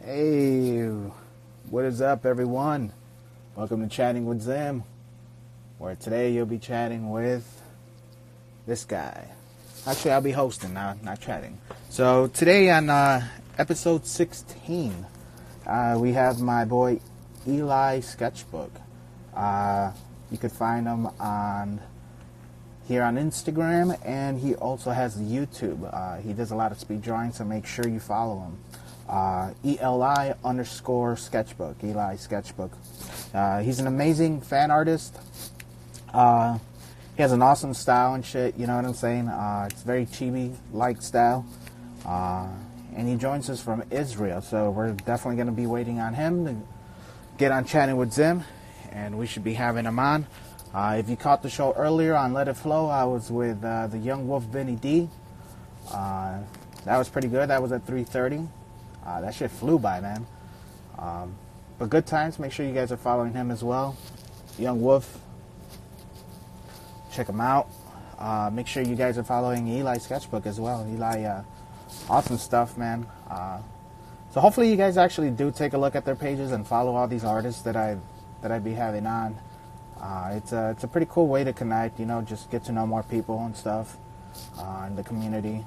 Hey, what is up, everyone? Welcome to Chatting with Zim, where today you'll be chatting with this guy. Actually, I'll be hosting, not chatting. So today on episode 16, we have my boy Eli Sketchbook. You could find him here on Instagram, and he also has YouTube. He does a lot of speed drawing, so make sure you follow him. Eli_sketchbook. Eli Sketchbook. He's an amazing fan artist. He has an awesome style and shit, you know what I'm saying? It's very chibi-like style. And he joins us from Isreal, so we're definitely going to be waiting on him to get on Chatting with Zim, and we should be having him on. If you caught the show earlier on Let It Flow, I was with the Young Wolf Vinny D. That was pretty good. That was at 3:30. That shit flew by, man. But good times. Make sure you guys are following him as well. Young Wolf. Check him out. Make sure you guys are following Eli Sketchbook as well. Eli, awesome stuff, man. So hopefully you guys actually do take a look at their pages and follow all these artists that I'd be having on. It's a pretty cool way to connect, you know, just get to know more people and stuff in the community.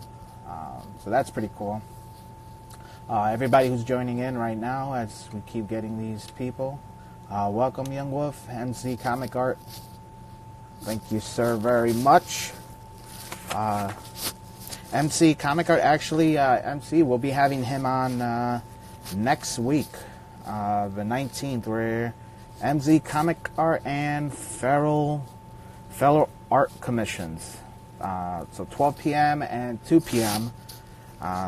So that's pretty cool. Everybody who's joining in right now as we keep getting these people. Welcome, Young Wolf, MC Comic Art. Thank you, sir, very much. MC Comic Art, actually, MC, we'll be having him on next week, the 19th, where MZ Comic Art and Feral Art Commissions. So 12 p.m. and 2 p.m.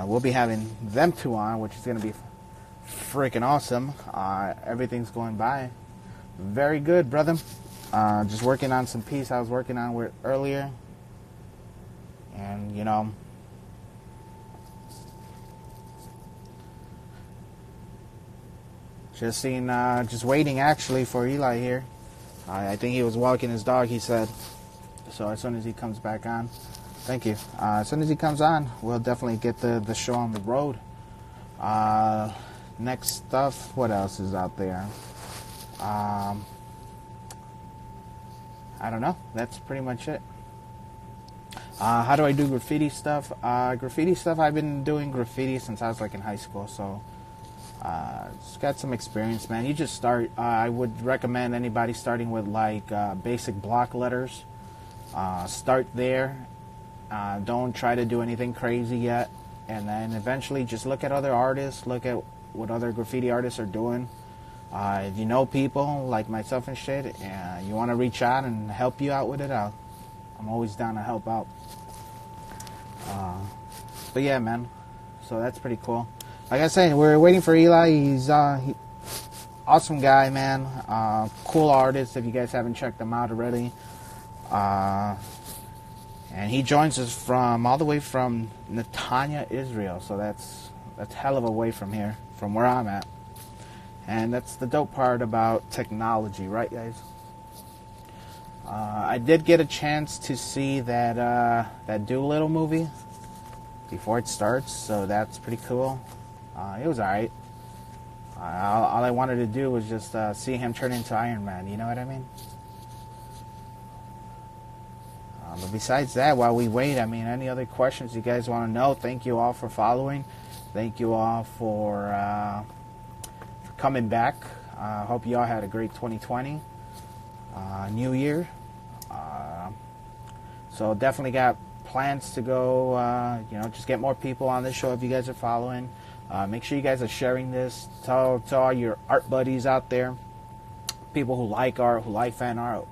We'll be having them two on, which is going to be freaking awesome. Everything's going by very good, brother. Just working on some piece I was working on with earlier. And, you know, just waiting actually for Eli here. I think he was walking his dog, he said. So as soon as he comes back on, thank you. As soon as he comes on, we'll definitely get the show on the road. Next stuff, what else is out there? I don't know. That's pretty much it. How do I do graffiti stuff? Graffiti stuff, I've been doing graffiti since I was like in high school, so just got some experience, man. You just start. I would recommend anybody starting with like basic block letters. Start there. Don't try to do anything crazy yet, and then eventually just look at other artists, look at what other graffiti artists are doing. If you know people like myself and shit, and you want to reach out and help you out with it, I'm always down to help out. But yeah, man, so that's pretty cool. Like I said, we're waiting for Eli. He's awesome guy, man. Cool artist. If you guys haven't checked him out already. And he joins us from all the way from Netanya, Israel. So that's hell of a way from here, from where I'm at. And that's the dope part about technology, right, guys? I did get a chance to see that Doolittle movie before it starts, so that's pretty cool. It was alright. All I wanted to do was just see him turn into Iron Man, you know what I mean? But besides that, while we wait, I mean, any other questions you guys want to know? Thank you all for following. Thank you all for coming back. Hope you all had a great 2020. New Year. So definitely got plans to go, just get more people on this show if you guys are following. Make sure you guys are sharing this. Tell all your art buddies out there, people who like art, who like fan art,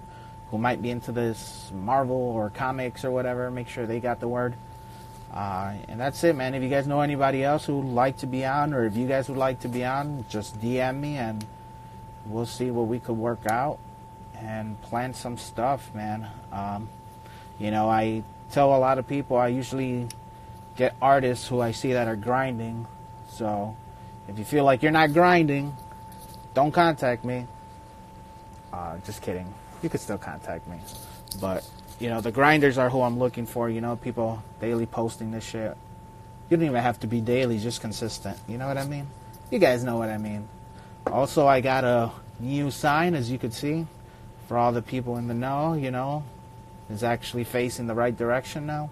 who might be into this Marvel or comics or whatever. Make sure they got the word. And that's it, man. If you guys know anybody else who would like to be on, or if you guys would like to be on, just DM me and we'll see what we could work out and plan some stuff, man. I tell a lot of people I usually get artists who I see that are grinding. So if you feel like you're not grinding, don't contact me. Just kidding. You could still contact me. But, the grinders are who I'm looking for. People daily posting this shit. You don't even have to be daily, just consistent. You know what I mean? You guys know what I mean. Also, I got a new sign, as you could see, for all the people in the know, you know, is actually facing the right direction now.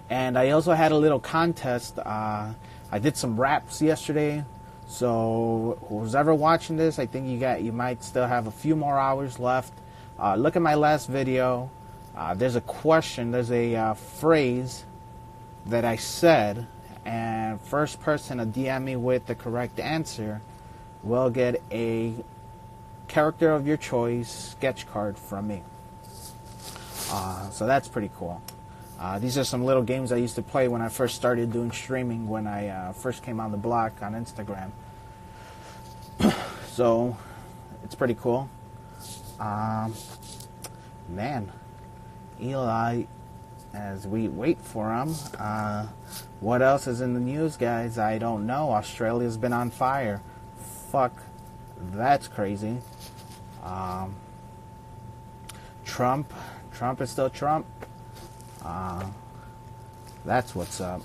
And I also had a little contest. I did some raps yesterday. So who's ever watching this, I think you might still have a few more hours left. Look at my last video. There's a question, there's a phrase that I said, and first person to DM me with the correct answer will get a character of your choice sketch card from me. So that's pretty cool. These are some little games I used to play when I first started doing streaming, when I first came on the block on Instagram. So it's pretty cool. Man, Eli, as we wait for him, what else is in the news, guys? I don't know. Australia's been on fire. Fuck, that's crazy. Trump is still Trump. That's what's up.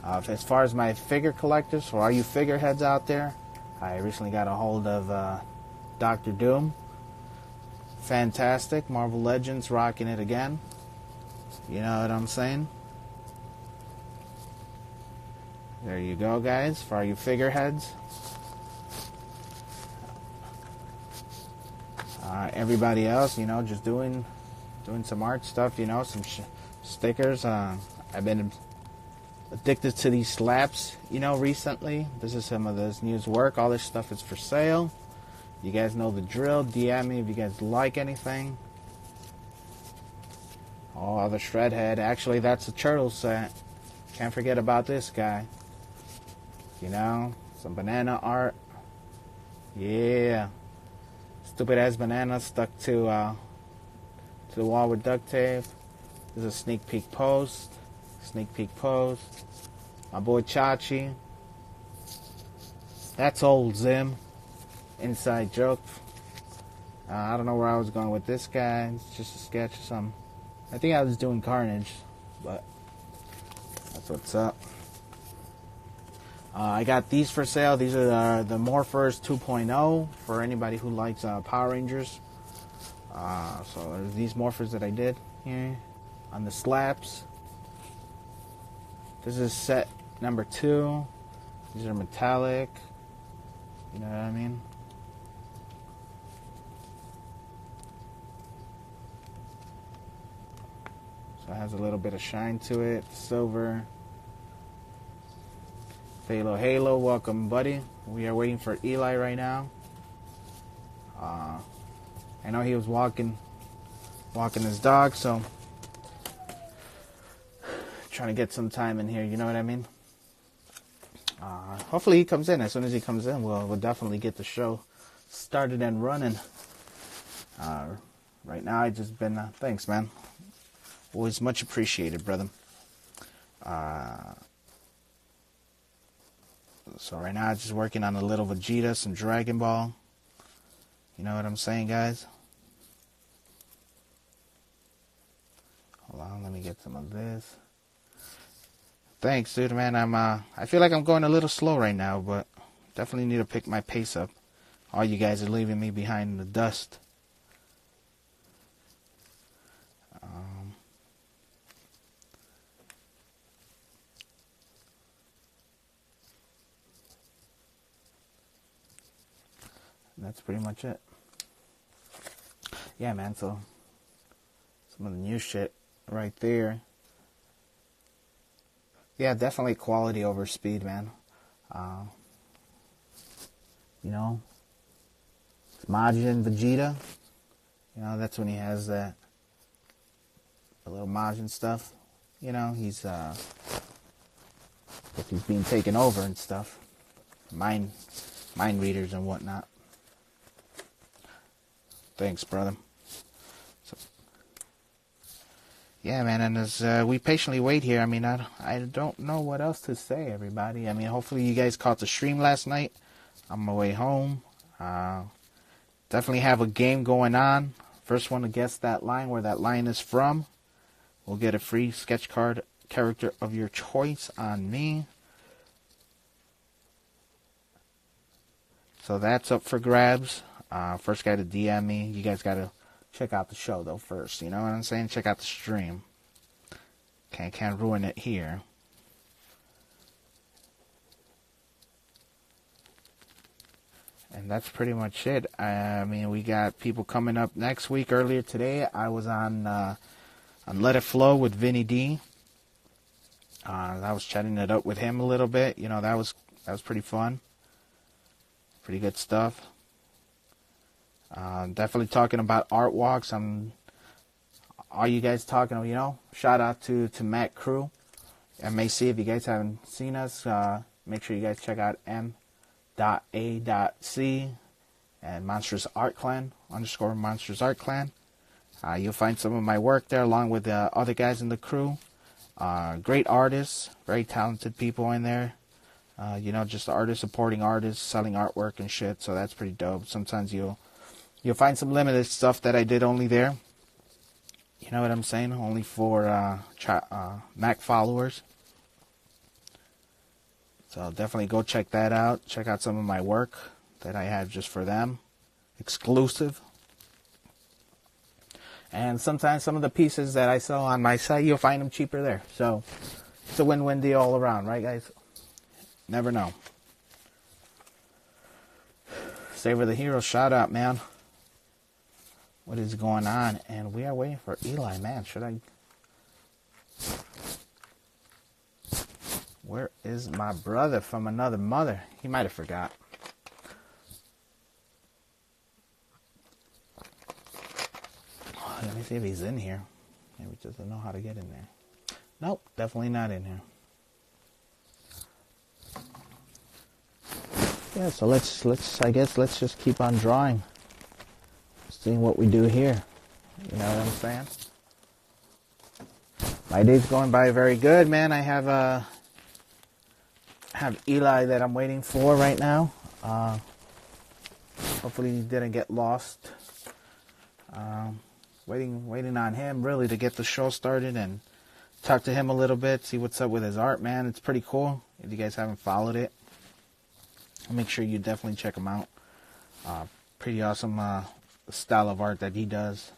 As far as my figure collectors, for all you figureheads out there, I recently got a hold of Dr. Doom. Fantastic. Marvel Legends rocking it again. You know what I'm saying? There you go, guys, for all you figureheads. Everybody else, you know, just doing some art stuff, you know, some stickers. I've been addicted to these slaps, you know, recently. This is some of this news work. All this stuff is for sale. You guys know the drill. DM me if you guys like anything. Oh, the Shredhead. Actually, that's a turtle set. Can't forget about this guy. You know, some banana art. Yeah. Stupid ass banana stuck to the wall with duct tape. This is a sneak peek post. Sneak peek post. My boy Chachi. That's old Zim. Inside joke. I don't know where I was going with this guy. It's just a sketch or something. I think I was doing Carnage, but that's what's up. I got these for sale. These are the Morphers 2.0 for anybody who likes Power Rangers. So there's these Morphers that I did here on the slaps. This is set number 2. These are metallic. You know what I mean? So it has a little bit of shine to it. Silver. Halo, welcome, buddy. We are waiting for Eli right now. I know he was walking his dog, so trying to get some time in here. You know what I mean? Hopefully he comes in. As soon as he comes in, we'll definitely get the show started and running. Right now, I just been thanks, man. Always much appreciated, brother. So right now, I'm just working on a little Vegeta, some Dragon Ball. You know what I'm saying, guys? Hold on, let me get some of this. Thanks, dude, man. I feel like I'm going a little slow right now, but definitely need to pick my pace up. All you guys are leaving me behind in the dust. That's pretty much it. Yeah, man, so some of the new shit right there. Yeah, definitely quality over speed, man. You know, it's Majin Vegeta. You know, that's when he has the little Majin stuff. You know, he's being taken over and stuff. Mind readers and whatnot. Thanks, brother. So, yeah, man, and as we patiently wait here, I mean, I don't know what else to say, everybody. I mean, hopefully you guys caught the stream last night on my way home. Definitely have a game going on. First one to guess that line, where that line is from, will get a free sketch card character of your choice on me. So that's up for grabs. First guy to DM me. You guys got to check out the show, though, first. You know what I'm saying? Check out the stream. Can't ruin it here. And that's pretty much it. I mean, we got people coming up next week. Earlier today, I was on Let It Flow with Vinny D. I was chatting it up with him a little bit. You know, that was pretty fun. Pretty good stuff. Definitely talking about art walks. All you guys talking, you know, shout out to Matt Crew. MAC, if you guys haven't seen us, make sure you guys check out M.A.C. and Monsters Art Clan, _ Monsters Art Clan. You'll find some of my work there along with the other guys in the crew. Great artists, very talented people in there. You know, just artists supporting artists, selling artwork and shit. So that's pretty dope. Sometimes you'll find some limited stuff that I did only there. You know what I'm saying? Only for Mac followers. So definitely go check that out. Check out some of my work that I have just for them. Exclusive. And sometimes some of the pieces that I sell on my site, you'll find them cheaper there. So it's a win-win deal all around, right, guys? Never know. Savor the Hero, shout out, man. What is going on? And we are waiting for Eli, man. Should I... Where is my brother from another mother? He might have forgot. Let me see if he's in here. Maybe he doesn't know how to get in there. Nope, definitely not in here. Yeah, so let's just keep on drawing. Seeing what we do here. You know what I'm saying? My day's going by very good, man. I have Eli that I'm waiting for right now. Hopefully he didn't get lost. Waiting on him really to get the show started and talk to him a little bit, see what's up with his art, man. It's pretty cool. If you guys haven't followed it, make sure you definitely check him out. Pretty awesome style of art that he does.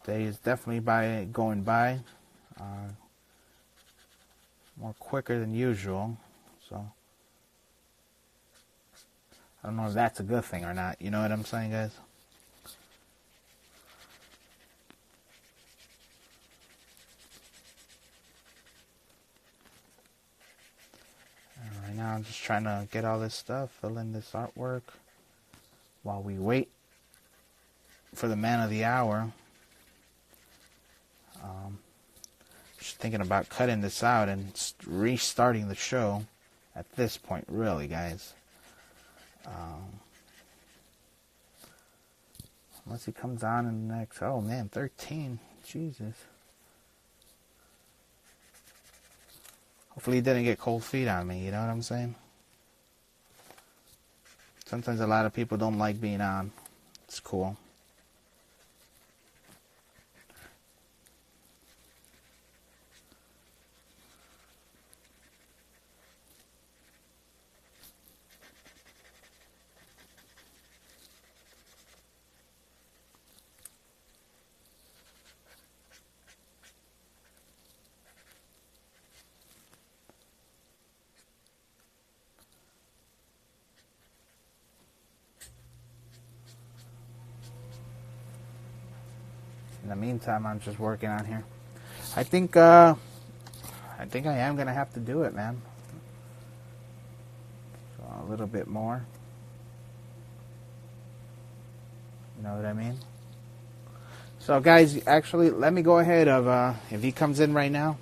Day is definitely going by more quicker than usual, so I don't know if that's a good thing or not. You know what I'm saying, guys? And right now I'm just trying to get all this stuff, fill in this artwork while we wait for the man of the hour. Just thinking about cutting this out and restarting the show at this point, really, guys. Unless he comes on in the next... Oh, man, 13. Jesus. Hopefully he didn't get cold feet on me, you know what I'm saying? Sometimes a lot of people don't like being on. It's cool. In the meantime, I'm just working on here. I think I am gonna have to do it, man. So a little bit more. You know what I mean? So, guys, actually, let me go ahead of if he comes in right now.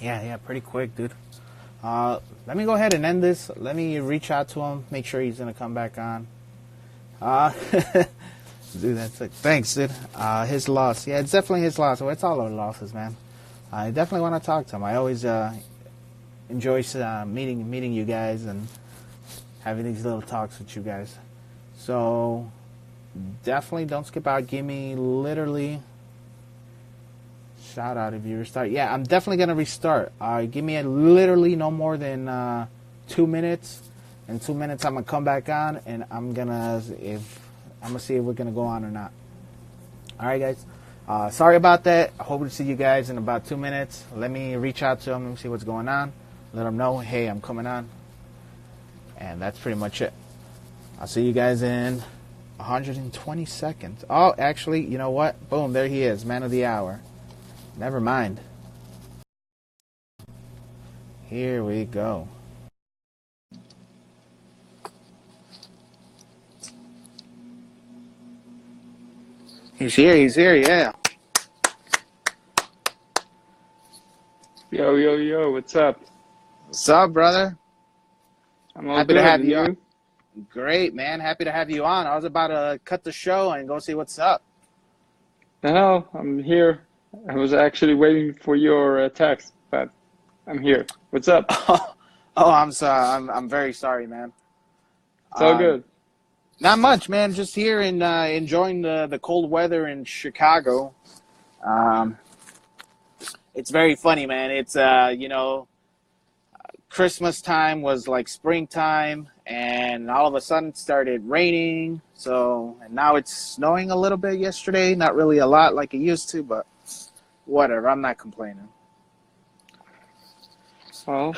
Yeah, pretty quick, dude. Let me go ahead and end this. Let me reach out to him. Make sure he's gonna come back on. Dude, that's like, thanks, dude. His loss. Yeah, it's definitely his loss. Well, it's all our losses, man. I definitely want to talk to him. I always enjoy meeting you guys and having these little talks with you guys. So, definitely don't skip out. Give me literally Shout out if you restart. Yeah, I'm definitely gonna restart. Give me literally no more than 2 minutes. In 2 minutes, I'm gonna come back on, and I'm gonna see if we're gonna go on or not. All right, guys. Sorry about that. I hope to see you guys in about 2 minutes. Let me reach out to them and see what's going on. Let them know, hey, I'm coming on. And that's pretty much it. I'll see you guys in 120 seconds. Oh, actually, you know what? Boom, there he is, man of the hour. Never mind. Here we go. He's here, yeah. Yo, what's up? What's up, brother? I'm all Happy good, to have and you you? on. Great, man. Happy to have you on. I was about to cut the show and go see what's up. No, I'm here. I was actually waiting for your text, but I'm here. What's up? Oh, I'm sorry. I'm very sorry, man. It's all Um, good. Not much, man. Just here and enjoying the cold weather in Chicago. Um, it's very funny, man. It's Christmas time was like springtime, and all of a sudden it started raining. So, and now it's snowing a little bit yesterday. Not really a lot like it used to, but whatever. I'm not complaining. Well,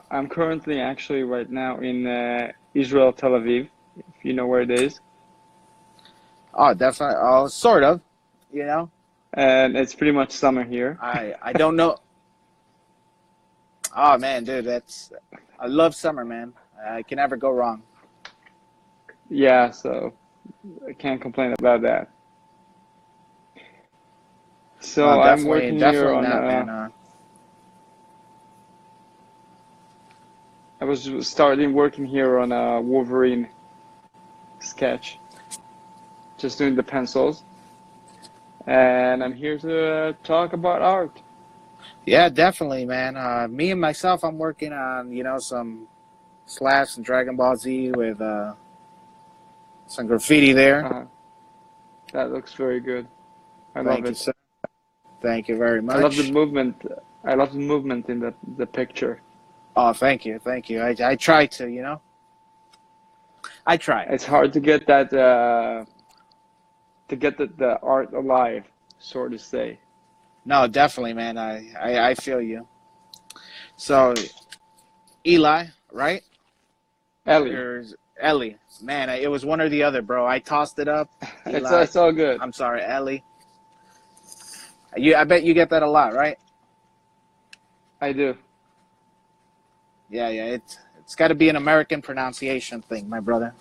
I'm currently actually right now in Israel, Tel Aviv, if you know where it is. Oh, definitely. Oh, sort of. You know, And it's pretty much summer here. I don't know. Oh man, dude, I love summer, man. I can never go wrong. Yeah, so I can't complain about that. No, So I'm definitely, working here definitely on, not, man. I was starting working here on a Wolverine sketch, just doing the pencils. And I'm here to talk about art. Yeah, definitely, man. Me and myself, I'm working on some Slash and Dragon Ball Z with some graffiti there. Uh, that looks very good. I love Thank you, it. sir. Thank you very I love the much. movement. I love the movement in the picture. Oh, thank you, thank you. I try to. I try. It's hard to get that the art alive, so to say. No, definitely, man. I feel you. So, Eli, right? Ellie, Or Ellie? Man, it was one or the other, bro. I tossed it up. Eli. it's all good. I'm sorry, Ellie. I bet you get that a lot, right? I do. Yeah. It's got to be an American pronunciation thing, my brother.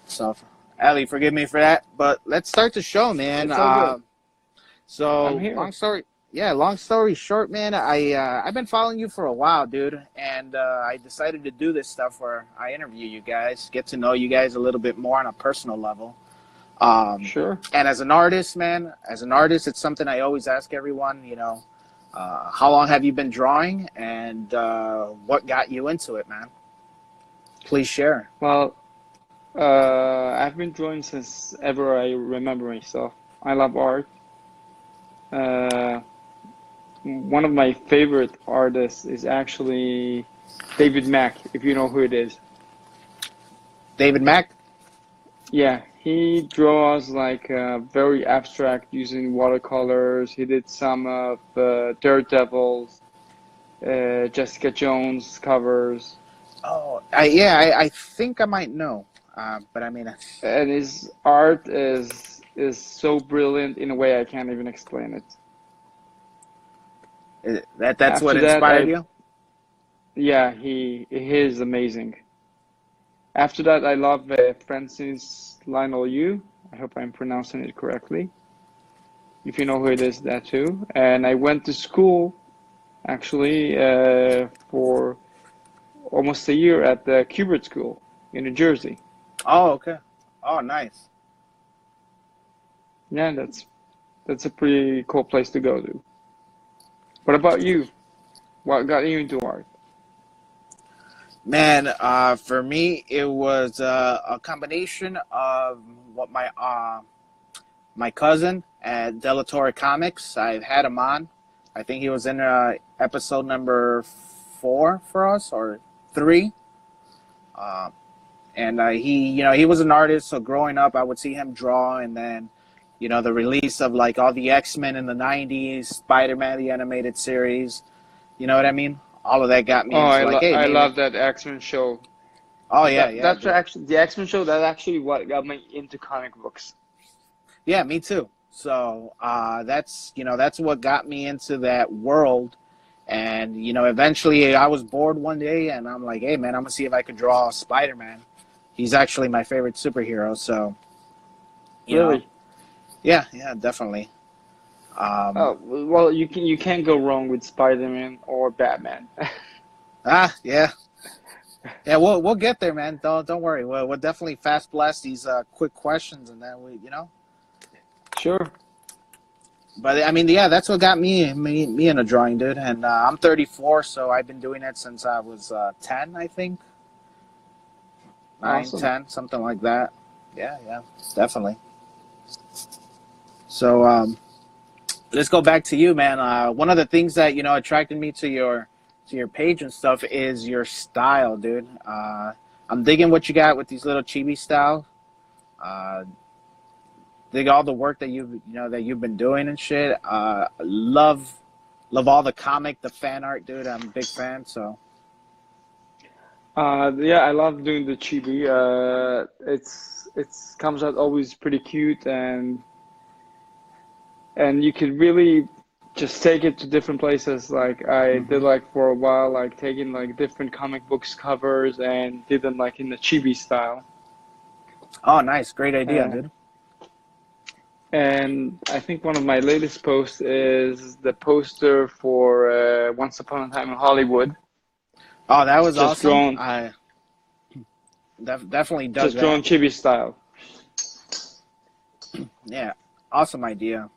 So, Ellie, forgive me for that. But let's start the show, man. It's all good. I'm So here. long story short, man. I've been following you for a while, dude, and I decided to do this stuff where I interview you guys, get to know you guys a little bit more on a personal level. Sure. And as an artist, man, it's something I always ask everyone. How long have you been drawing, and what got you into it, man? Please share. Well, I've been drawing since ever I remember myself. I love art. Uh, One of my favorite artists is actually David Mack, if you know who it is. David Mack. Yeah, he draws like very abstract using watercolors. He did some of Daredevil's, Jessica Jones covers, Oh, I think I might know, but I mean, and his art is so brilliant in a way I can't even explain it. that's what After that, inspired you. yeah, he is amazing. After that, I love Francis Lionel Yu. I hope I'm pronouncing it correctly. If you know who it is, that too. And I went to school actually for almost a year at the Kubert School in New Jersey. Oh, okay. Oh, nice. Yeah, that's a pretty cool place to go to. What about you? What got you into art? Man, for me, it was a combination of what my cousin at Delatorre Comics. I've had him on. I think he was in episode number 4 for us, or 3. And he was an artist. So growing up, I would see him draw, and then, the release of like all the X-Men in the '90s, Spider-Man the animated series. You know what I mean? All of that got me Oh, into like, hey, I maybe. love that X-Men show. Oh yeah, yeah, That's dude. actually the X-Men show. That's actually what got me into comic books. Yeah, me too. So that's what got me into that world. And eventually I was bored one day, and I'm like, hey man, I'm gonna see if I could draw Spider-Man. He's actually my favorite superhero. So, you know, Really? yeah, yeah, definitely. Oh, well, you can't go wrong with Spider-Man or Batman. Yeah, yeah. We'll get there, man. Don't worry. We'll definitely fast blast these quick questions, and then we. Sure. But I mean, yeah, that's what got me in a drawing, dude. And I'm 34, so I've been doing it since I was 10, I think. 9, Awesome. 10, something like that. Yeah, yeah, definitely. So let's go back to you, man. One of the things that attracted me to your page and stuff is your style, dude. I'm digging what you got with these little chibi style. Uh, dig all the work that you've been doing and shit. Love all the comic, the fan art, dude. I'm a big fan. So Yeah, I love doing the chibi. It's comes out always pretty cute, and you could really just take it to different places. Like I did, like for a while, like taking like different comic books covers and did them like in the chibi style. oh, nice, great idea, Uh, dude. and I think one of my latest posts is the poster for Once Upon a Time in Hollywood. Oh, that was Just awesome. drawn, I definitely dug just drawn that. chibi style. Yeah, awesome idea.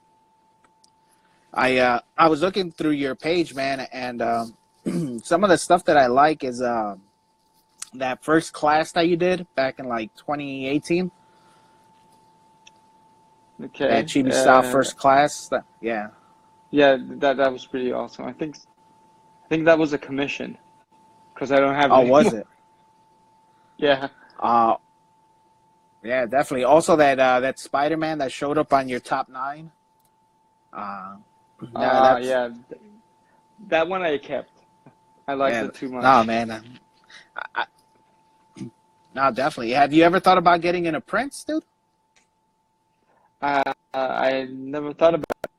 I was looking through your page, man, and some of the stuff that I like is that first class that you did back in like 2018. That Okay. chibi style first class. Yeah. Yeah, that was pretty awesome. I think that was a commission because I don't have Oh, it was anymore. it? Yeah. Uh, yeah, definitely. Also, that Spider-Man that showed up on your top 9. Uh, yeah, that's Yeah. That one I kept. I liked yeah. it too No, much. man. I, no, definitely. Have you ever thought about getting into prints, dude? I never thought about it.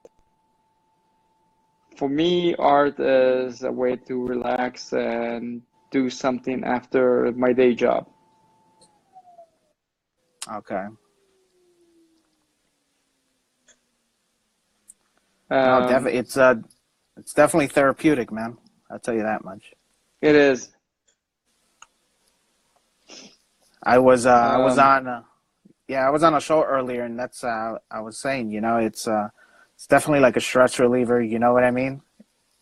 For me, art is a way to relax and do something after my day job. Okay. No, Um, definitely. It's definitely therapeutic, man. I'll tell you that much. it is. I was Um, on yeah, I was on a show earlier, and that's I was saying, it's definitely like a stress reliever. You know what I mean?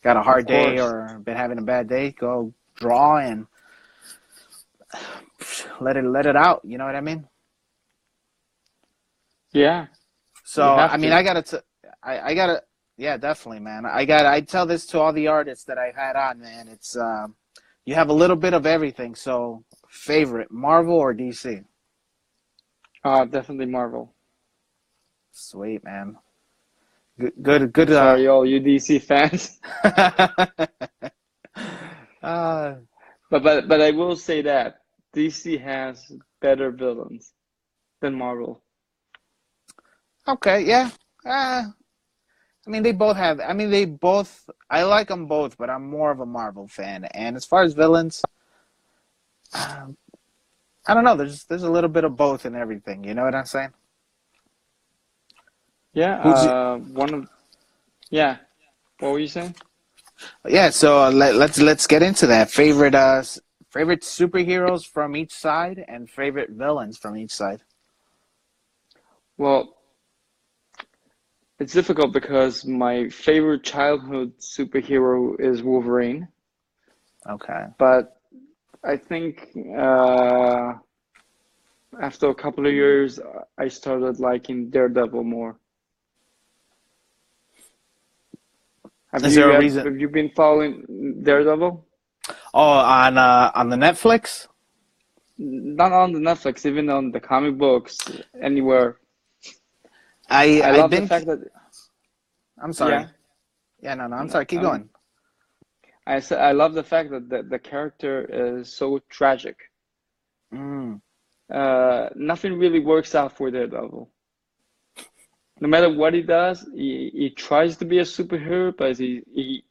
Got a of hard day course. or been having a bad day, go draw and let it out. You know what I mean? Yeah, you So have I mean, to. I gotta, yeah, definitely, man. I tell this to all the artists that I've had on, man. It's you have a little bit of everything. So favorite, Marvel or DC? Definitely Marvel. Sweet, man. Good. I'm sorry, all you DC fans. uh, But I will say that DC has better villains than Marvel. okay, yeah. I mean, they both have. I mean, they both. I like them both, but I'm more of a Marvel fan. And as far as villains, um, I don't know. There's a little bit of both in everything. You know what I'm saying? Yeah, Who's one of yeah. What were you saying? yeah? So let's get into that. Favorite superheroes from each side and favorite villains from each side. Well, it's difficult because my favorite childhood superhero is Wolverine, Okay. but I think after a couple of years, I started liking Daredevil more. Is there a reason? have you been following Daredevil? Oh, on the Netflix. Not on the Netflix, even on the comic books, anywhere. I I've love the been. fact that I'm yeah, sorry. Yeah, no, no. I'm no, sorry. Keep going. I said I love the fact that the character is so tragic. Mm, Nothing really works out for Daredevil. No matter what he does, he tries to be a superhero, but he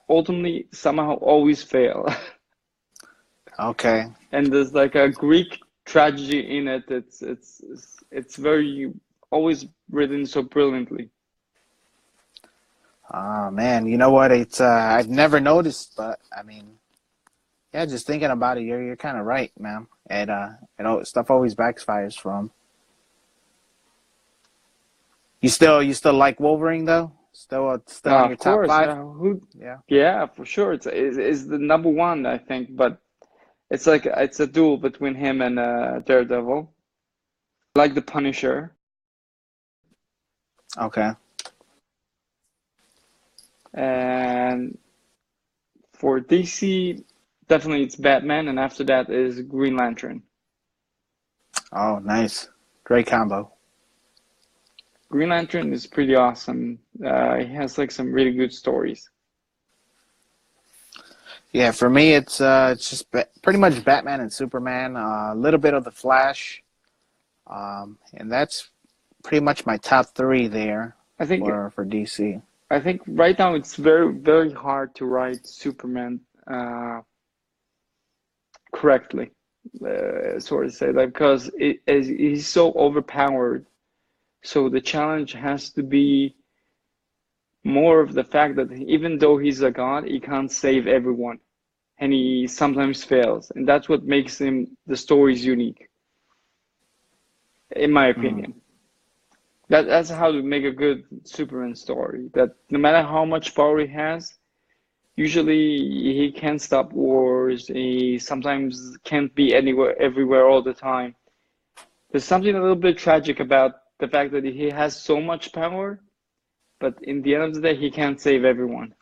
ultimately somehow always fail. okay. And there's like a Greek tragedy in it. It's very always written so brilliantly. Oh man, you know what? It's I've never noticed, but I mean, yeah, just thinking about it, you're kind of right, man. And stuff always backfires from. You still like Wolverine though? Still on your Of top course, five? who? Yeah. Yeah, for sure. It's the number one, I think. But it's like it's a duel between him and Daredevil. Like the Punisher, Okay. and for DC, definitely it's Batman, and after that is Green Lantern. Oh, nice. Great combo. Green Lantern is pretty awesome. He has like some really good stories. Yeah, for me, it's just pretty much Batman and Superman. A little bit of the Flash, and that's pretty much my top three there I think for DC. I think right now it's very hard to write Superman correctly, sort of say that because he's so overpowered. So the challenge has to be more of the fact that even though he's a god, he can't save everyone, and he sometimes fails, and that's what makes him the stories unique, in my Mm. opinion. That's how to make a good Superman story. That no matter how much power he has, usually he can't stop wars. He sometimes can't be anywhere, everywhere all the time. There's something a little bit tragic about the fact that he has so much power, but in the end of the day, he can't save everyone.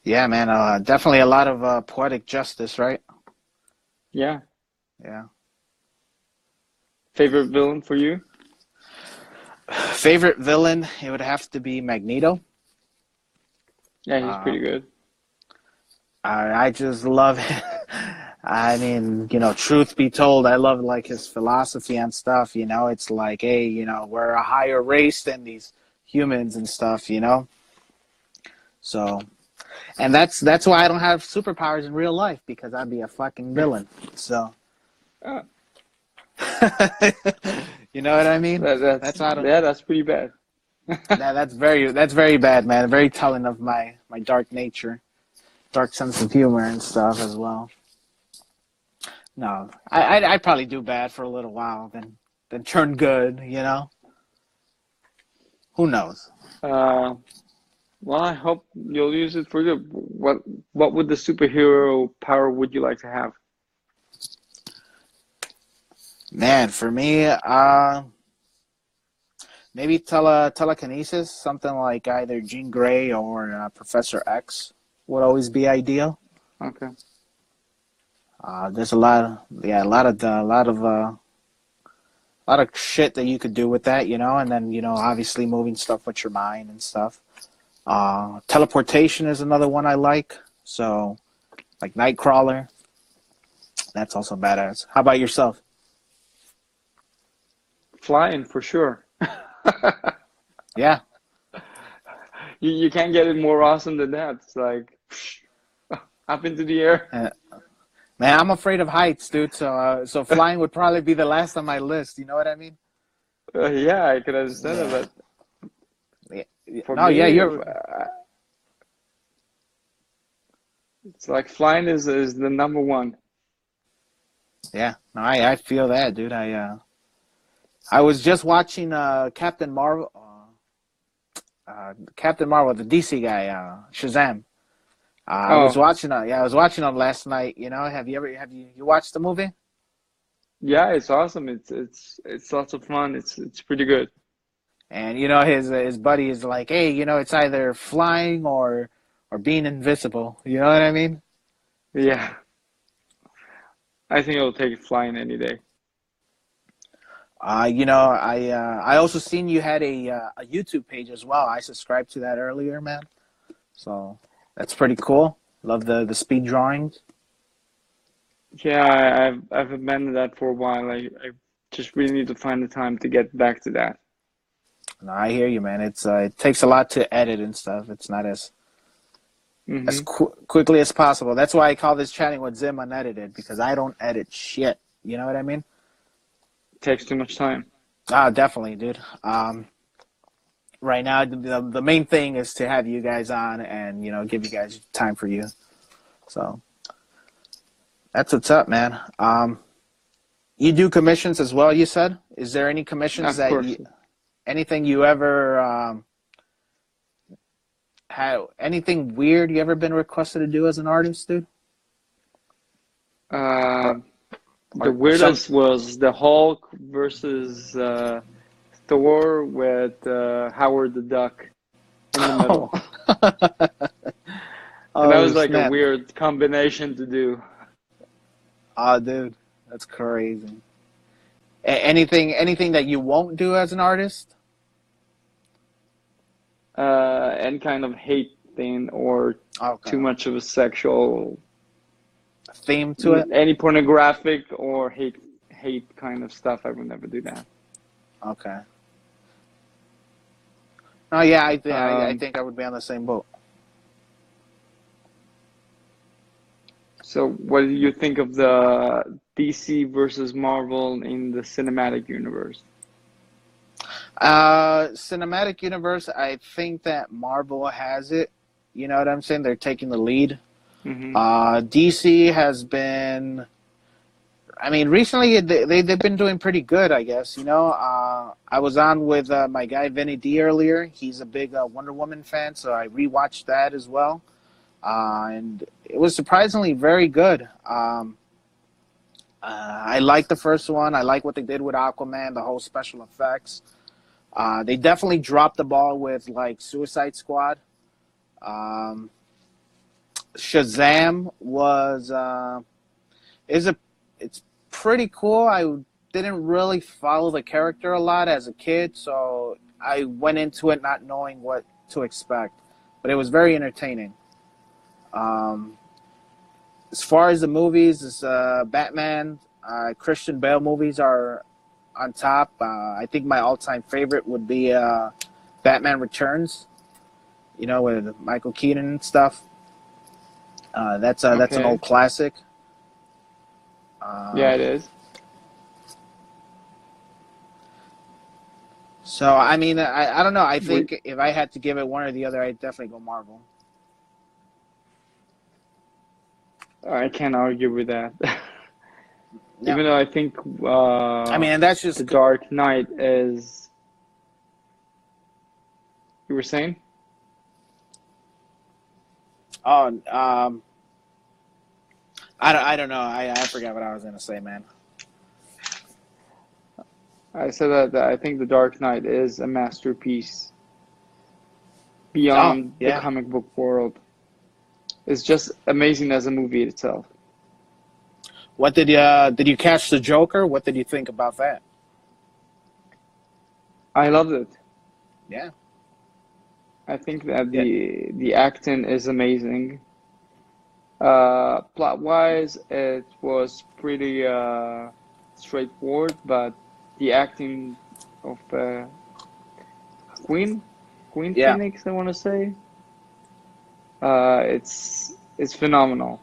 Yeah, man. Definitely a lot of poetic justice, right? Yeah. Yeah. Favorite villain for you? Favorite villain? It would have to be Magneto. Yeah, he's Uh, pretty good. I just love it. I mean, truth be told, I love like his philosophy and stuff. It's like, hey, we're a higher race than these humans and stuff. So, and that's why I don't have superpowers in real life because I'd be a fucking villain. So, Uh, you know what I mean? that's That's why I don't. yeah, that's pretty bad. That's very bad, man. Very telling of my dark nature, dark sense of humor and stuff as well. No, I'd probably do bad for a little while, then turn good. Who knows? Uh, well, I hope you'll use it for good. What would the superhero power would you like to have? Man, for me, maybe telekinesis, something like either Jean Grey or Professor X would always be ideal. Okay. There's a lot of shit that you could do with that, and then obviously moving stuff with your mind and stuff. Teleportation is another one I like. So, like Nightcrawler, that's also badass. How about yourself? Flying for sure. Yeah. You can't get it more awesome than that. It's like up into the air. Man, I'm afraid of heights, dude. So flying would probably be the last on my list. You know what I mean? Yeah, I can understand Yeah. it, but for No, yeah, me, you're. it's like flying is the number one. Yeah, no, I feel that, dude. I was just watching Captain Marvel, the DC guy, Shazam. I was Oh, watching. Yeah, I was watching him last night. Have you watched the movie? yeah, it's awesome. It's lots of fun. It's pretty good. And you know his buddy is like, hey, you know, it's either flying or being invisible. You know what I mean? Yeah, I think I'll take flying any day. You know, I also seen you had a YouTube page as well. I subscribed to that earlier, man. So that's pretty cool. Love the speed drawings. Yeah, I've abandoned that for a while. I just really need to find the time to get back to that. No, I hear you, man. It takes a lot to edit and stuff. It's not as Hmm. quickly as possible. That's why I call this chatting with Zim unedited because I don't edit shit. You know what I mean? Takes too much time. Ah, definitely, dude. Right now, the main thing is to have you guys on and you know give you guys time for you. So that's what's up, man. You do commissions as well. You said, is there any commissions Of that course. you anything you ever had anything weird you ever been requested to do as an artist, dude? Uh, Or the or some? weirdest was the Hulk versus Thor with Howard the Duck in the middle. Oh, And that oh was like a snap! weird combination to do. Oh, dude, that's crazy. Anything that you won't do as an artist? Any kind of hate thing or Okay, too much of a sexual, theme to it. any pornographic or hate kind of stuff. I would never do that. Okay. Oh yeah, I Um, think I would be on the same boat. so what do you think of the DC versus Marvel in the cinematic universe? Cinematic universe. I think that Marvel has it. You know what I'm saying? They're taking the lead. Hmm. DC has been. I mean, recently they've been doing pretty good, I guess. You know, I was on with my guy Vinny D earlier. He's a big Wonder Woman fan, so I rewatched that as well, and it was surprisingly very good. I like the first one. I like what they did with Aquaman, the whole special effects. They definitely dropped the ball with like Suicide Squad. Um, Shazam was is a it's pretty cool. I didn't really follow the character a lot as a kid, so I went into it not knowing what to expect, but it was very entertaining. Um, as far as the movies, it's, Batman, Christian Bale movies are on top. I think my all-time favorite would be Batman Returns. You know, with Michael Keaton and stuff. That's an Okay. old classic. Yeah, Um, it is. so I mean, I don't know. I We, think if I had to give it one or the other, I'd definitely go Marvel. I can't argue with that. Yeah, Even though I think I mean, and that's The just Dark Knight is, you were saying? oh, I don't know. I forgot what I was gonna say, man. I said that I think The Dark Knight is a masterpiece Oh beyond the yeah. comic book world. It's just amazing as a movie itself. What did you catch the Joker? What did you think about that? I loved it. Yeah, I think that yeah, the acting is amazing. Plot wise, it was pretty straightforward, but the acting of Queen, Queen yeah. Phoenix, I want to say, it's phenomenal.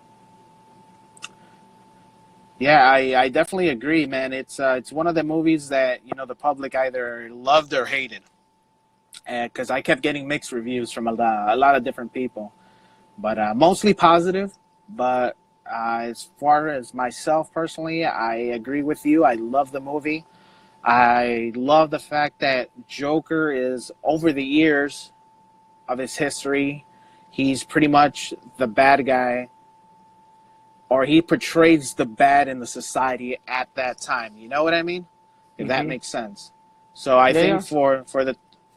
Yeah, I definitely agree, man. It's one of the movies that you know the public either loved or hated, because I kept getting mixed reviews from a lot of different people, but mostly positive. But as far as myself personally, I agree with you. I love the movie. I love the fact that Joker is over the years of his history. He's pretty much the bad guy, or he portrays the bad in the society at that time. You know what I mean? If that Hmm. makes sense. So I Yeah, think yeah.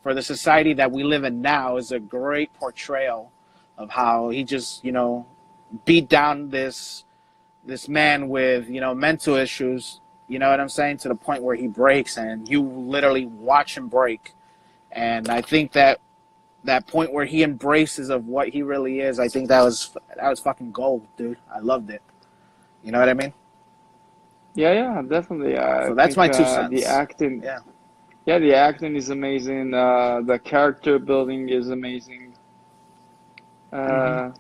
for the society that we live in now is a great portrayal of how he just, beat down this man with, mental issues, you know what I'm saying, to the point where he breaks and you literally watch him break. And I think that point where he embraces of what he really is, I think that was fucking gold, dude. I loved it. You know what I mean? Yeah, yeah, definitely. I So that's think my two the cents. acting, Yeah. yeah, the acting is amazing. The character building is amazing. Hmm. Uh,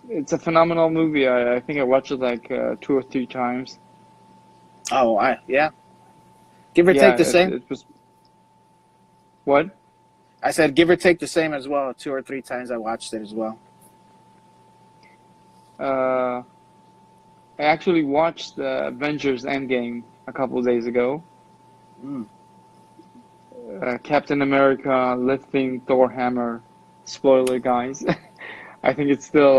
it's a phenomenal movie. I think I watched it like 2 or 3 times. Oh, yeah. Give or Yeah, take the same. it was what? I said give or take the same as well. 2 or 3 times I watched it as well. Uh, I actually watched the Avengers Endgame a couple of days ago. Mm. Captain America lifting Thor hammer. Spoiler, guys. I think it's still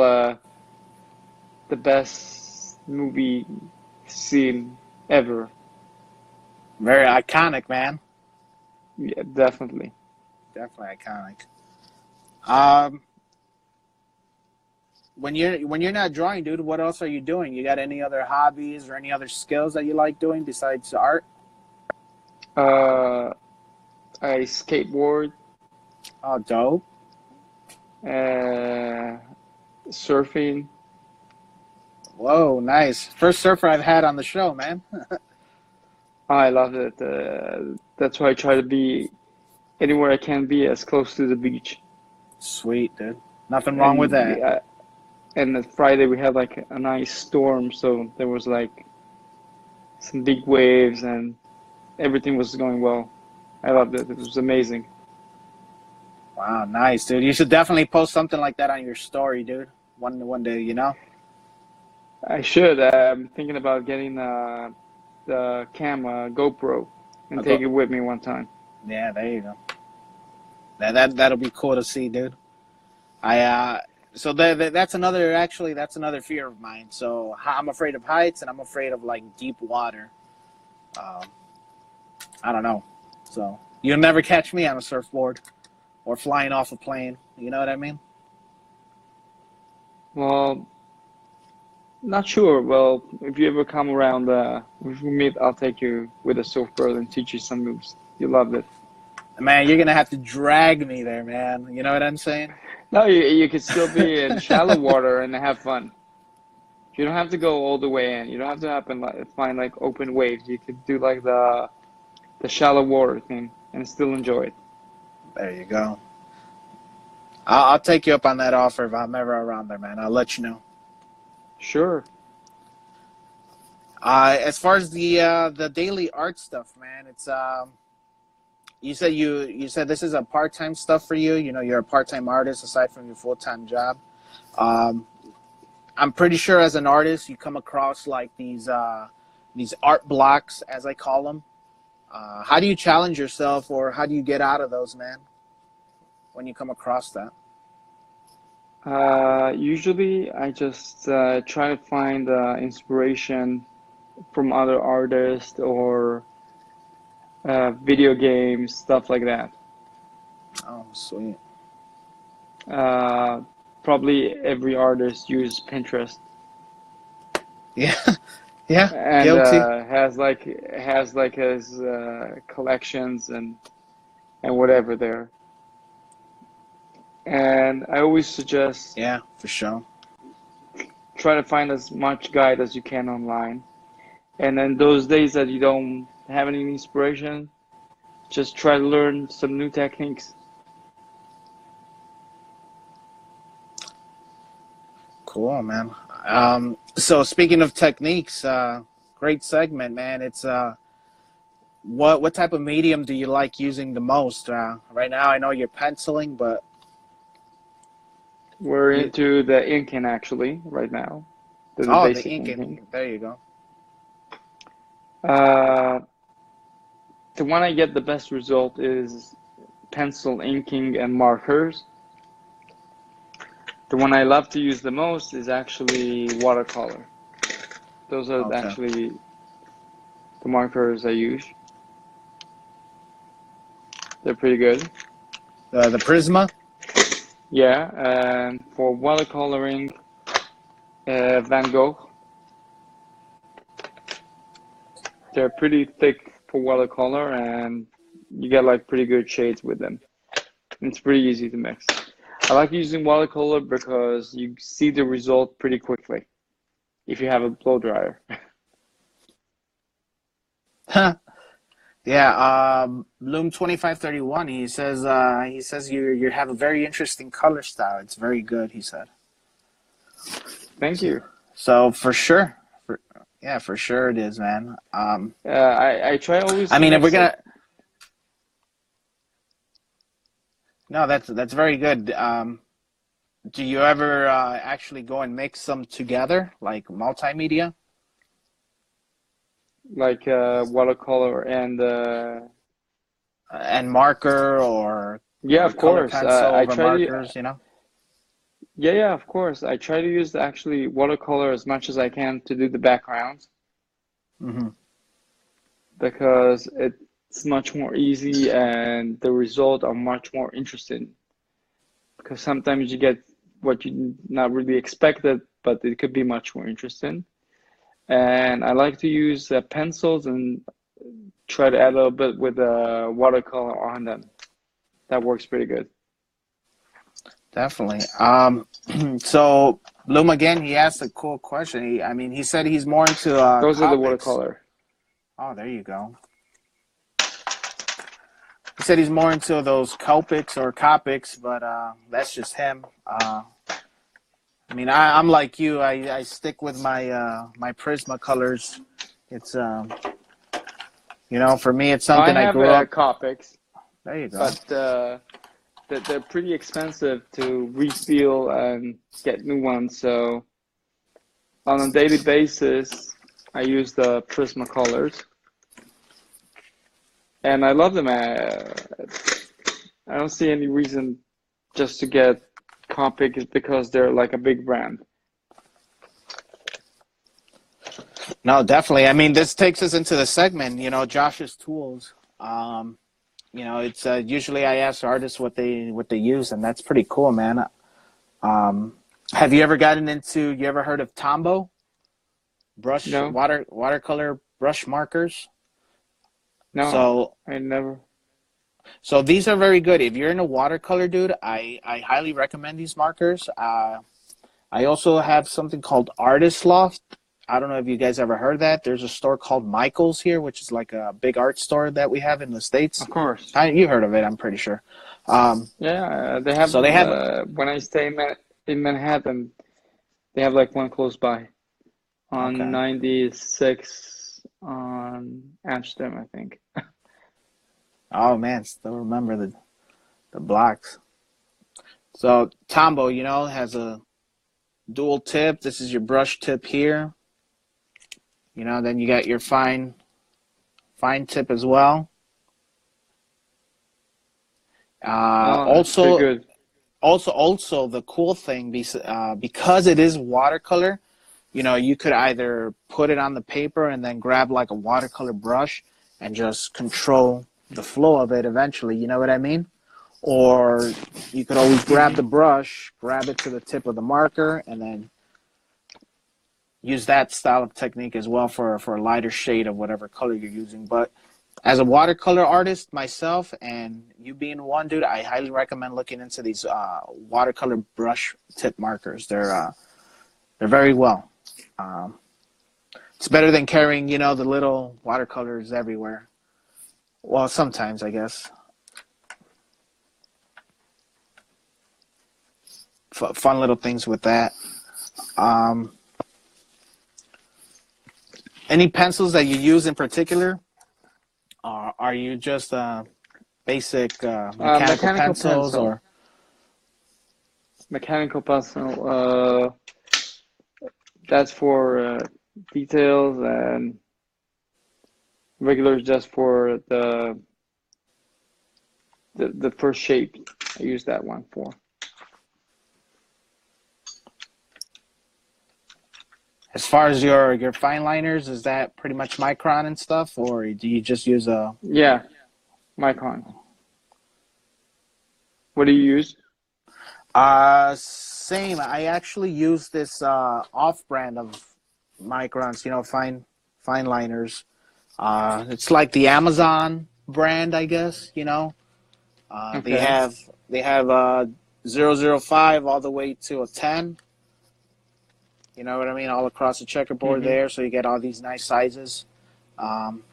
the best movie scene ever. Very iconic, man. Yeah, definitely. Definitely iconic. Um, when you're not drawing, dude, what else are you doing? You got any other hobbies or any other skills that you like doing besides art? Uh, I skateboard, Oh, dope. uh, surfing. Whoa, nice. First surfer I've had on the show, man. I love it. That's why I try to be anywhere I can be as close to the beach. Sweet, dude. Nothing wrong with And that. yeah, and that Friday we had like a nice storm, so there was like some big waves and everything was going well. I loved it. It was amazing. Wow, nice, dude. You should definitely post something like that on your story, dude. One day, you know. I should. I'm thinking about getting the camera GoPro and I'll take go. it with me one time. Yeah, there you go. That'll be cool to see, dude. I so that's another fear of mine. So I'm afraid of heights and I'm afraid of like deep water. Um, I don't know. So you'll never catch me on a surfboard or flying off a plane. You know what I mean? Well, not sure. Well, if you ever come around, if we meet, I'll take you with a surfboard and teach you some moves. You loved it. Man, you're gonna have to drag me there, man. You know what I'm saying? No, you could still be in shallow water and have fun. You don't have to go all the way in. You don't have to find like open waves. You could do like the shallow water thing and still enjoy it. There you go. I'll take you up on that offer if I'm ever around there, man. I'll let you know. Sure. As far as the daily art stuff, man, it's you said this is a part time stuff for you. You know, you're a part time artist aside from your full time job. Um, I'm pretty sure as an artist, you come across like these art blocks, as I call them. How do you challenge yourself, or how do you get out of those, man? When you come across that. Usually I just try to find inspiration from other artists or video games, stuff like that. Oh, sweet. Uh, Probably every artist uses Pinterest Yeah, yeah. and Guilty. has like his collections and whatever there. And I always suggest Yeah, for sure. try to find as much guide as you can online. And then those days that you don't have any inspiration, just try to learn some new techniques. Cool, man. So speaking of techniques, great segment, man. It's what type of medium do you like using the most? Right now, I know you're penciling, but We're you into the inking actually right now, the oh, the basic inking. inking. There you go. Uh, the one I get the best result is pencil inking and markers. The one I love to use the most is actually watercolor. Those are Okay. actually the markers I use. They're pretty good. The Prisma. Yeah, and for watercoloring, Van Gogh. They're pretty thick for watercolor, and you get like pretty good shades with them. It's pretty easy to mix. I like using watercolor because you see the result pretty quickly if you have a blow dryer. Yeah, Loom 2531. He says you have a very interesting color style. It's very good. He said. Thank you. So for sure, yeah, for sure it is, man. I try always I to mean, if we're mix it. gonna, no, that's very good. Do you ever actually go and mix them together, like multimedia? Like watercolor and And marker or yeah, of color course. pencil I over try to markers, you know? yeah, of course. I try to use actually watercolor as much as I can to do the backgrounds Hmm. because it's much more easy and the results are much more interesting. Because sometimes you get what you not really expected, but it could be much more interesting. And I like to use pencils and try to add a little bit with watercolor on them. That works pretty good. Definitely. So Bloom again, he asked a cool question. I mean, he said he's more into Those are the Copics. watercolor. Oh, there you go. He said he's more into those Copics or Copics, but that's just him. I mean, I'm like you. I stick with my Prisma colors. It's you know, for me, it's I something I have grew up. Copics, There you go. but they're pretty expensive to refill and get new ones. So on a daily basis, I use the Prismacolors, and I love them. I don't see any reason just to get Copics because they're like a big brand. No, definitely. I mean, this takes us into the segment, you know, Josh's tools. You know, it's usually I ask artists what they use, and that's pretty cool, man. Have you ever gotten into? You ever heard of Tombow No, watercolor brush markers? no, So I never. so these are very good. If you're in a watercolor, dude, I highly recommend these markers. I also have something called Artist Loft. I don't know if you guys ever heard that. There's a store called Michael's here, which is like a big art store that we have in the States. Of course. You heard of it, I'm pretty sure. Yeah, they have. So they have, When I stay in Manhattan, they have like one close by on okay. 96 on Amsterdam, I think. Oh man, still remember the blocks. So Tombow, you know, has a dual tip. This is your brush tip here. You know, then you got your fine tip as well. Oh, that's pretty good. Also, the cool thing, because it is watercolor, you know, you could either put it on the paper and then grab like a watercolor brush and just control the flow of it eventually, you know what I mean? Or you could always grab the brush, grab it to the tip of the marker, and then use that style of technique as well for a lighter shade of whatever color you're using. But as a watercolor artist myself, and you being one, dude, I highly recommend looking into these watercolor brush tip markers. They're very well. It's better than carrying, you know, the little watercolors everywhere. Well, sometimes, I guess. Fun little things with that. Any pencils that you use in particular? Are you just basic mechanical Mechanical pencils, pencil. or? Mechanical pencil. That's for details, and regular is just for the first shape. I use that one for. As far as your fine liners, is that pretty much micron and stuff, or do you just use a? Yeah, Micron. What do you use? Same. I actually use this off-brand of microns, fine liners. It's like the Amazon brand, I guess. They Okay. have they have 005 all the way to a 10. You know what I mean? All across the checkerboard Mm-hmm. there, so you get all these nice sizes. Um,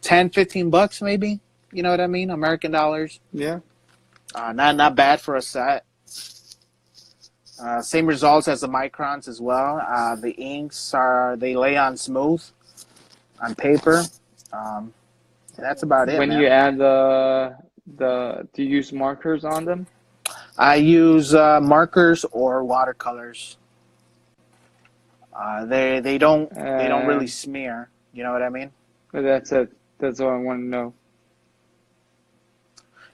10, $15 maybe. You know what I mean? American dollars. Yeah. Not bad for a set. Same results as the microns as well. The inks they lay on smooth on paper. That's about it, When you man. add do you use markers on them? I use markers or watercolors. They don't really And smear. You know what I mean? that's it. That's all I want to know.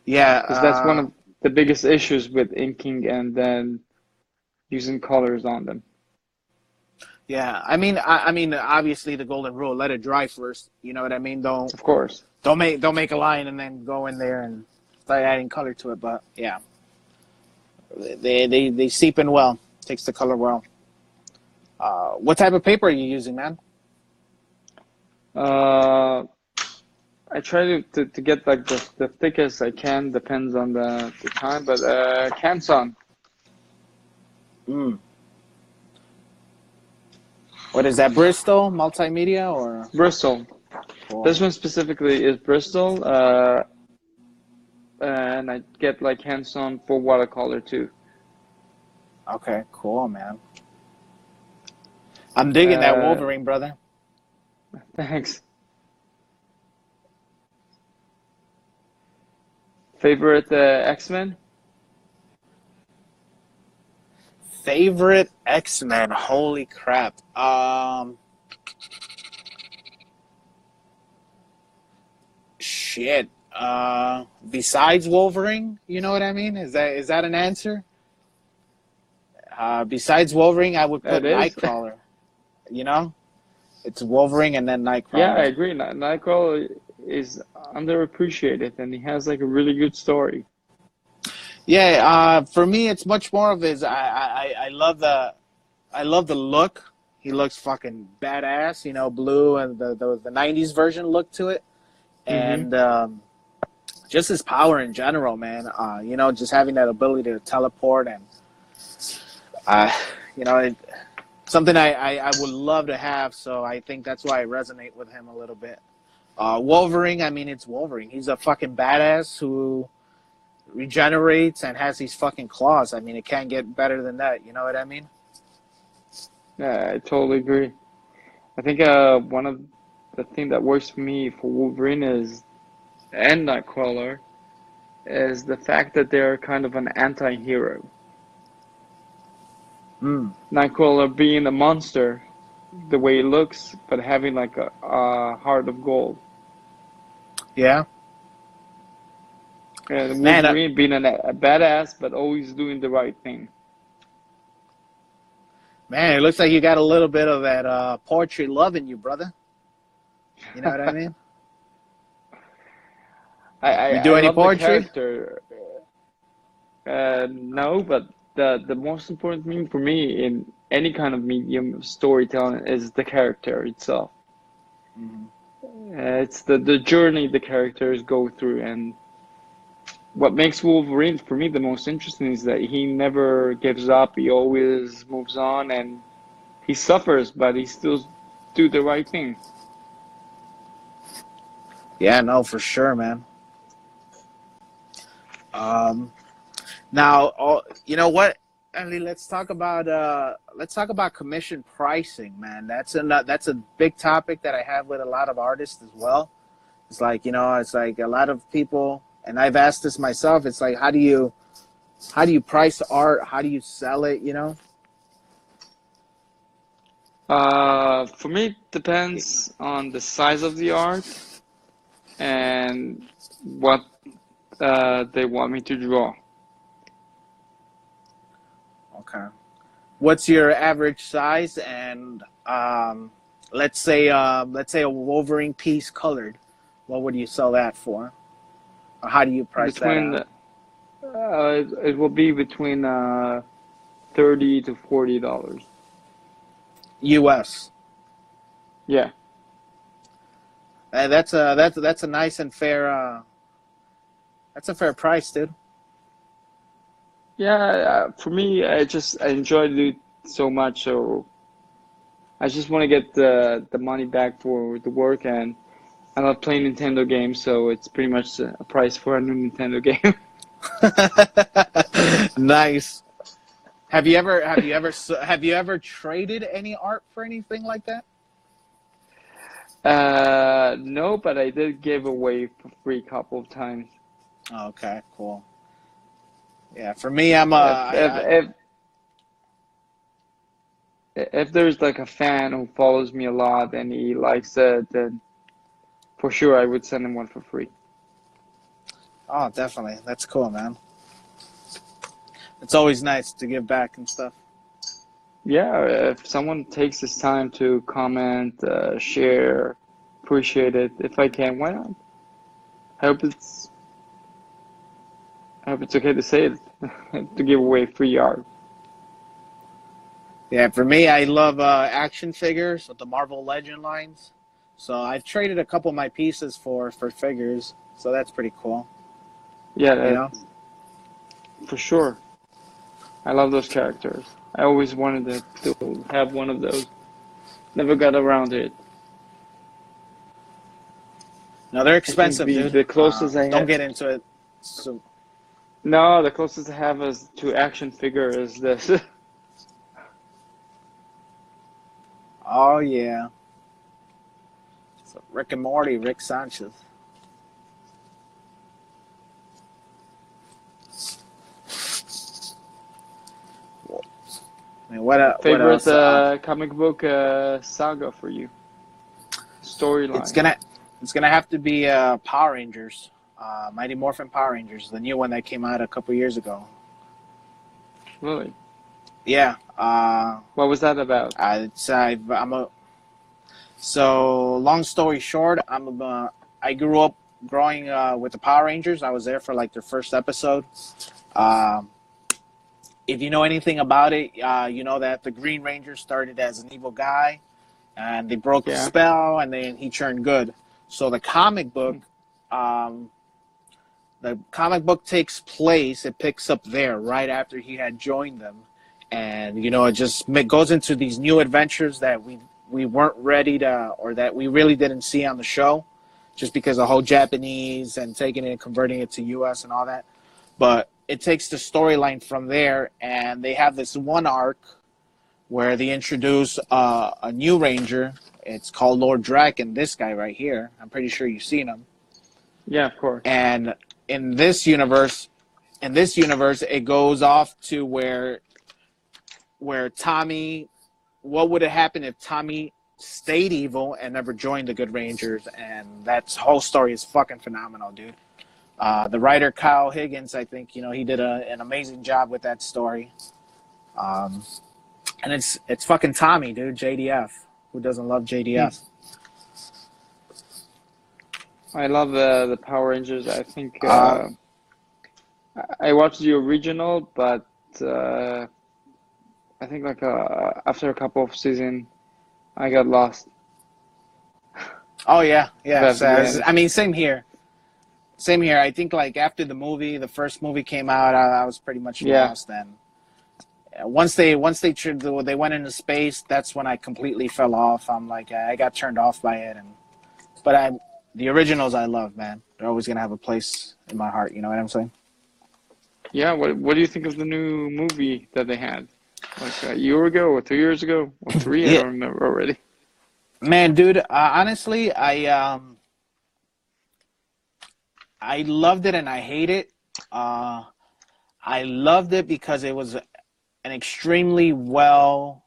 Yeah. Because that's one of the biggest issues with inking and then using colors on them. Yeah. I mean, obviously the golden rule: let it dry first. You know what I mean? Don't Of course. don't make don't make a line and then go in there and start adding color to it. But yeah, they seep in well. Takes the color well. What type of paper are you using, man? Uh, I try to get like the thickest I can, depends on the time, but Canson, Mm. What is that? Bristol multimedia or? Bristol. Cool. This one specifically is Bristol, and I get like hands-on for watercolor too. Okay, cool, man. I'm digging that Uh, Wolverine, brother. Thanks. Favorite X-Men? Favorite X-Men? Holy crap. Shit. Besides Wolverine, you know what I mean? Is that an answer? Besides Wolverine, I would put It is. Nightcrawler. You know, it's Wolverine and then Yeah, I Nightcrawler. agree. Nightcrawler is underappreciated, and he has like a really good story. Yeah. For me, it's much more of his. I love the look. He looks fucking badass. Blue and the '90s version look to it, Mm-hmm. and just his power in general, man. Just having that ability to teleport and uh, you know, it, something I would love to have. So I think that's why I resonate with him a little bit. Wolverine, I mean, it's Wolverine. He's a fucking badass who regenerates and has these fucking claws. I mean, it can't get better than that. You know what I mean? Yeah, I totally agree. I think one of the thing that works for me for Wolverine is and Nightcrawler is the fact that they're kind of an anti-hero. Mm. Nightcrawler being a monster, the way he looks, but having like a heart of gold. Yeah, And man. Wolverine being a badass, but always doing the right thing. Man, it looks like you got a little bit of that poetry love in you, brother. You know what I mean? You do I any love the poetry? character. No, but the most important thing for me in any kind of medium of storytelling is the character itself. Hmm. It's the journey the characters go through, and what makes Wolverine for me the most interesting is that he never gives up. He always moves on, and he suffers, but he still do the right thing. Yeah, no, for sure, man. Um, Now, you know what, Emily? Let's talk about commission pricing, man. That's a big topic that I have with a lot of artists as well. It's like a lot of people, and I've asked this myself. It's like, how do you price art? How do you sell it? For me, it depends on the size of the art and what they want me to draw. Okay. What's your average size? And let's say a Wolverine piece colored. What would you sell that for? Or how do you price that Between out? It will be between $30 to $40. U.S. Yeah. That's a nice and fair that's a fair price, dude. Yeah, for me, I enjoy it so much, so I just want to get the money back for the work, and I love playing Nintendo games, so it's pretty much a price for a new Nintendo game. Nice. Have you ever traded any art for anything like that? No, but I did give away for free a couple of times. Okay, cool. Yeah, for me, I'm If if if if there's like a fan who follows me a lot and he likes it, then for sure I would send him one for free. oh, definitely. That's cool, man. It's always nice to give back and stuff. Yeah, if someone takes this time to comment, share, appreciate it. If I can, why not? I hope it's I hope it's okay to say it, to give away free art. Yeah, for me, I love action figures with the Marvel Legend lines. So I've traded a couple of my pieces for figures. So that's pretty cool. Yeah, You know? for sure. I love those characters. I always wanted to have one of those. Never got around to it. No, they're I think expensive, dude. the closest I Don't have. get into it. So, No, the closest I have is to action figure is this. oh yeah. So Rick and Morty, Rick Sanchez. I mean, what Favorite else? comic book saga for you? It's Storyline. gonna it's gonna have to be Power Rangers, Mighty Morphin Power Rangers, the new one that came out a couple years ago. Really? Yeah, What was that about? I'm a so long story short, I grew up growing with the Power Rangers. I was there for like their first episode. Um, if you know anything about it, you know that the Green Ranger started as an evil guy, and they broke the Yeah. spell, and then he turned good. So um, the comic book takes place. It picks up there right after he had joined them, and it just goes into these new adventures that we weren't ready to, or that we really didn't see on the show, just because the whole Japanese and taking it and converting it to U.S. and all that. But it takes the storyline from there, and they have this one arc where they introduce a new ranger. It's called Lord Draken. This guy right here. I'm pretty sure you've seen him. Yeah, of course. And in this universe, it goes off to where Tommy. What would have happened if Tommy stayed evil and never joined the Good Rangers? And that whole story is fucking phenomenal, dude. The writer Kyle Higgins, I think, he did an amazing job with that story. And it's fucking Tommy, dude. JDF. Who doesn't love JDF? I love the Power Rangers. I think Uh, I watched the original, but I think like after a couple of seasons, I got lost. oh yeah, If yeah. I have to be I honest. mean, same here. Same here. I think like after the first movie came out, I was pretty much Yeah, lost. And once they went into space, that's when I completely fell off. I'm like I got turned off by it. But the originals I love, man. They're always gonna have a place in my heart. You know what I'm saying? yeah. What do you think of the new movie that they had? Like a year ago or 2 years ago or three? I Yeah, don't remember already. man, dude. Honestly, I loved it and I hate it. Uh, I loved it because it was an extremely well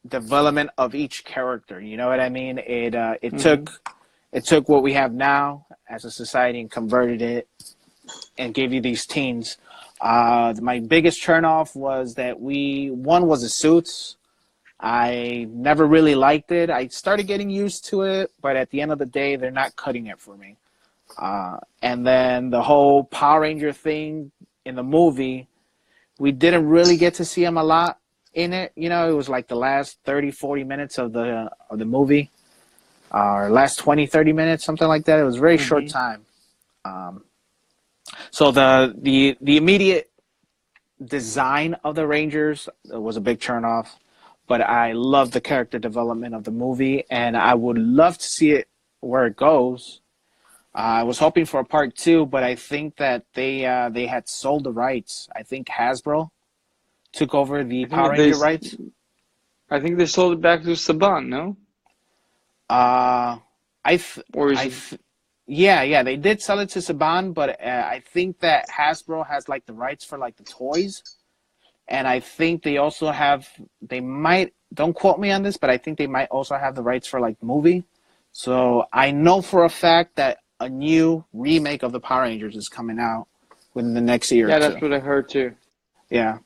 development of each character. You know what I mean? Hmm. It took what we have now as a society and converted it and gave you these teens. My biggest turnoff was that one was the suits. I never really liked it. I started getting used to it, but at the end of the day, they're not cutting it for me. And then the whole Power Ranger thing in the movie, we didn't really get to see him a lot in it. You know, it was like the last 30, 40 minutes of the movie, or last 20, 30 minutes, something like that. It was a very short time. So the immediate design of the Rangers was a big turnoff, but I love the character development of the movie, and I would love to see it where it goes. I was hoping for a part 2, but I think that they had sold the rights. I think Hasbro took over the Power Ranger rights. I think they sold it back to Saban, no? Yeah, they did sell it to Saban, but I think that Hasbro has like the rights for like the toys, and I think they also have. They might, don't quote me on this, but I think they might also have the rights for like the movie. So I know for a fact that a new remake of the Power Rangers is coming out within the next year or two. Yeah, that's what I heard too. Yeah.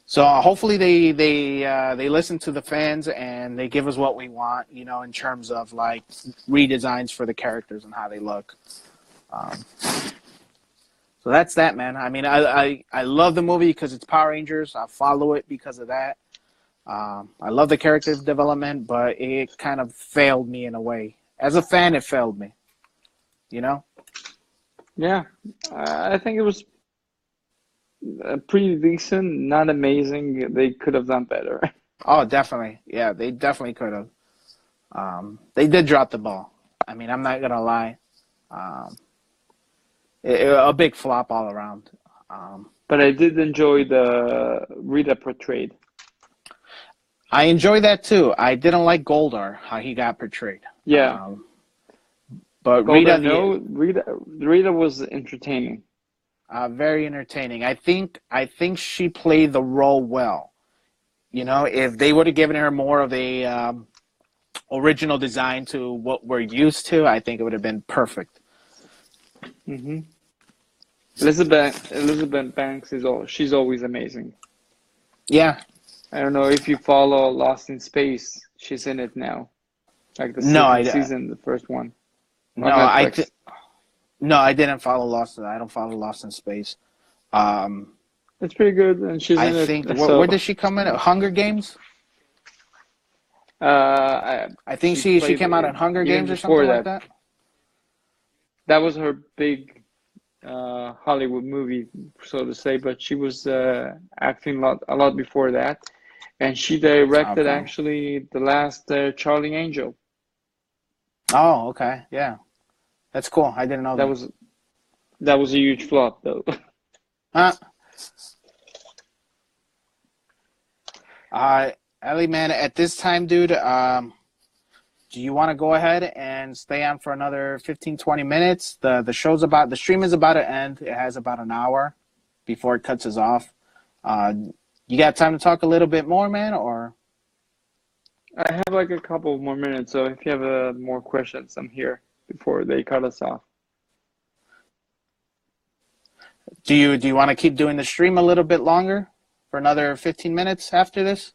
So hopefully they listen to the fans and they give us what we want, you know, in terms of like redesigns for the characters and how they look. So that's that, man. I mean, I love the movie because it's Power Rangers. I follow it because of that. I love the character development, but it kind of failed me in a way. As a fan, it failed me. You know? Yeah, I think it was pretty decent, not amazing. They could have done better. Oh, definitely. Yeah, they definitely could have. They did drop the ball. I mean, I'm not going to lie. A big flop all around. But I did enjoy the Rita portrayed. I enjoy that too. I didn't like Goldar, how he got portrayed. Yeah. But Goldar, Rita was entertaining. Very entertaining. I think she played the role well. You know, if they would have given her more of a original design to what we're used to, I think it would have been perfect. Mm-hmm. Elizabeth Banks she's always amazing. Yeah. I don't know if you follow Lost in Space. She's in it now, like the second season, the first one. No, I didn't follow Lost. I don't follow Lost in Space. It's pretty good, and she's in it. Where did she come in? Hunger Games? I think she came out in Hunger Games or something like that. That was her big Hollywood movie, so to say. But she was acting a lot before that, and she directed actually the last Charlie Angel. Oh, okay, yeah. That's cool. I didn't know that. That was a huge flop, though. Ellie, man, at this time, dude, do you want to go ahead and stay on for another 15, 20 minutes? The stream is about to end. It has about an hour before it cuts us off. You got time to talk a little bit more, man, or? I have like a couple more minutes, so if you have more questions, I'm here before they cut us off. Do you want to keep doing the stream a little bit longer for another 15 minutes after this?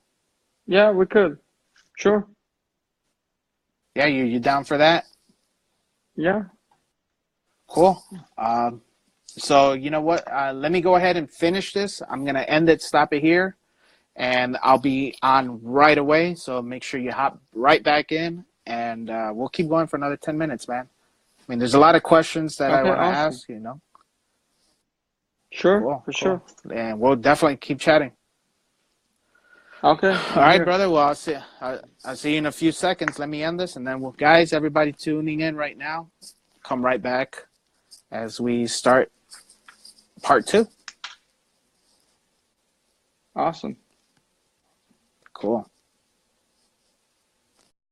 Yeah, we could. Sure. Yeah, you down for that? Yeah. Cool. So you know what? Let me go ahead and finish this. I'm gonna end it, stop it here, and I'll be on right away. So make sure you hop right back in, and we'll keep going for another 10 minutes, man. I mean, there's a lot of questions that I want to ask. You know. Sure, for sure. And we'll definitely keep chatting. Okay. All right, brother. Well, I'll see you in a few seconds. Let me end this, and then guys, everybody tuning in right now, come right back as we start part 2. Awesome. Cool.